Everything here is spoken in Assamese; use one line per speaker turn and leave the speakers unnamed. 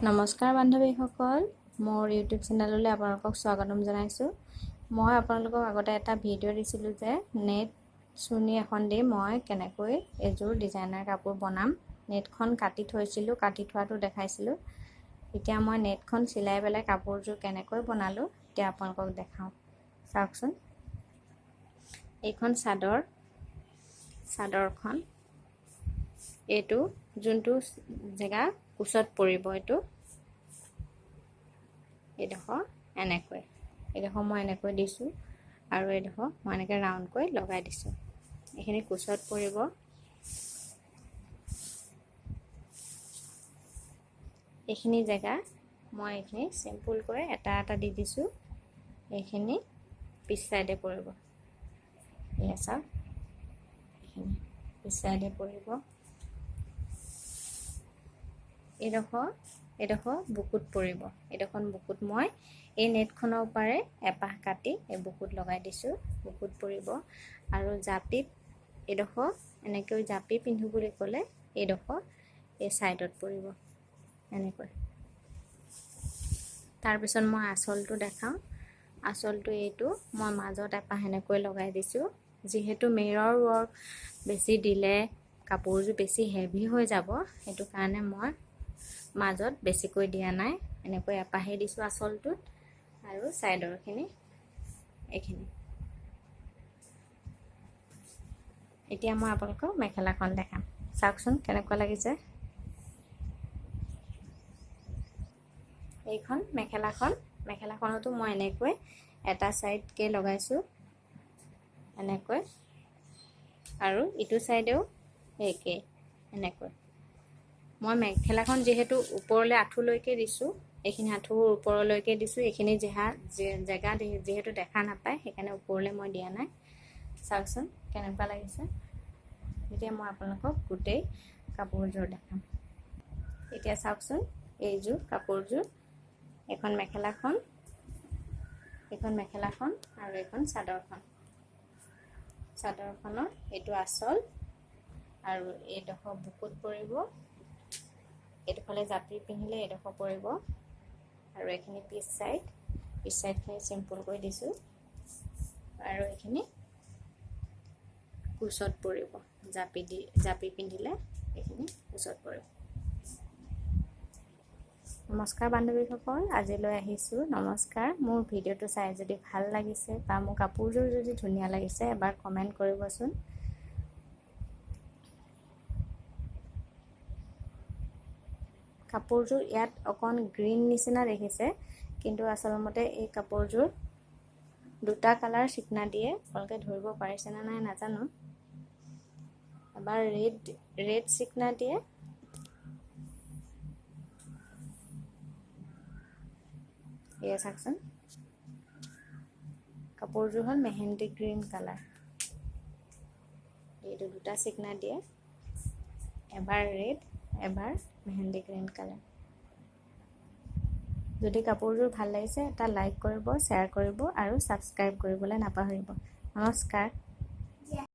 নমস্কাৰ বান্ধৱীসকল, মোৰ ইউটিউব চেনেললৈ আপোনালোকক স্বাগতম জনাইছোঁ। মই আপোনালোকক আগতে এটা ভিডিঅ' দিছিলোঁ যে নেট চুৰ্ণি এখন দি মই কেনেকৈ এযোৰ ডিজাইনাৰ কাপোৰ বনাম। নেটখন কাটি থৈছিলোঁ, কাটি থোৱাটো দেখাইছিলোঁ। এতিয়া মই নেটখন চিলাই পেলাই কাপোৰযোৰ কেনেকৈ বনালোঁ এতিয়া আপোনালোকক দেখাওঁ। চাওকচোন, এইখন চাদৰখন এইটো যোনটো জেগা কোচত পৰিব, এইডোখৰ এইডোখৰ মই এনেকৈ দিছোঁ আৰু এইডোখৰ মই এনেকৈ ৰাউণ্ডকৈ লগাই দিছোঁ। এইখিনি কোচত পৰিব। এইখিনি জেগা মই এইখিনি চিম্পুলকৈ এটা দি দিছোঁ। এইখিনি পিছ চাইডে পৰিব। এয়া চাওক, এইখিনি পিছ চাইডে পৰিব। এইডোখৰ বুকুত পৰিব। এইডোখৰ বুকুত মই এই নেটখনৰ পাৰে এপাহ কাটি এই বুকুত লগাই দিছোঁ। বুকুত পৰিব আৰু জাপিত এইডোখৰ এনেকৈ জাপি পিন্ধো বুলি ক'লে এইডোখৰ এই ছাইডত পৰিব এনেকৈ। তাৰপিছত মই আঁচলটো দেখাওঁ। আঁচলটো এইটো মই মাজত এপাহ এনেকৈ লগাই দিছোঁ। যিহেতু মিৰৰ ৱৰ্ক বেছি দিলে কাপোৰযোৰ বেছি হেভি হৈ যাব, সেইটো কাৰণে মই মাজত বেছিকৈ দিয়া নাই, এনেকৈ এপাহে দিছোঁ আঁচলটোত আৰু ছাইডৰখিনি এইখিনি। এতিয়া মই আপোনালোকক মেখেলাখন দেখাম। চাওকচোন কেনেকুৱা লাগিছে। এইখন মেখেলাখনতো মই এনেকৈ এটা ছাইডকৈ লগাইছোঁ এনেকৈ, আৰু ইটো ছাইডেও একেই এনেকৈ। মই মেখেলাখন যিহেতু ওপৰলৈ আঁঠুলৈকে দিছোঁ, এইখিনি আঁঠুৰ ওপৰলৈকে দিছোঁ। এইখিনি জেগা যিহেতু দেখা নাপায়, সেইকাৰণে ওপৰলৈ মই দিয়া নাই। চাওকচোন কেনেকুৱা লাগিছে। এতিয়া মই আপোনালোকক গোটেই কাপোৰযোৰ দেখাম। এতিয়া চাওকচোন, এইযোৰ কাপোৰযোৰ, এখন মেখেলাখন আৰু এখন চাদৰখনৰ এইটো আঁচল আৰু এইডোখৰ বুকুত পৰিব। এইডোখৰলৈ জাপি পিন্ধিলে এইডোখৰ পৰিব আৰু এইখিনি পিছ চাইডখিনি চিম্পুলকৈ দিছোঁ আৰু এইখিনি কোচত পৰিব। জাপি পিন্ধিলে এইখিনি কোচত পৰিব। নমস্কাৰ বান্ধৱীসকল, আজিলৈ আহিছোঁ। নমস্কাৰ। মোৰ ভিডিঅ'টো চাই যদি ভাল লাগিছে বা মোৰ কাপোৰযোৰ যদি ধুনীয়া লাগিছে এবাৰ কমেণ্ট কৰিবচোন। কাপোৰযোৰ ইয়াত অকণ গ্ৰীণ নিচিনা দেখিছে, কিন্তু আচলমতে এই কাপোৰযোৰ দুটা কালাৰ চিকনা দিয়ে। আপোনালোকে ধৰিব পাৰিছেনে নাই নাজানো। এবাৰ ৰেড চিকনা দিয়ে, এয়া চাওকচোন। কাপোৰযোৰ হ'ল মেহেন্দি গ্ৰীণ কালাৰ। এইটো দুটা চিকনা দিয়ে, এবাৰ ৰেড এবাৰ মেহেন্দি গ্ৰীণ কালাৰ। যদি কাপোৰযোৰ ভাল লাগিছে এটা লাইক কৰিব, শ্বেয়াৰ কৰিব আৰু ছাবস্ক্ৰাইব কৰিবলৈ নাপাহৰিব। নমস্কাৰ।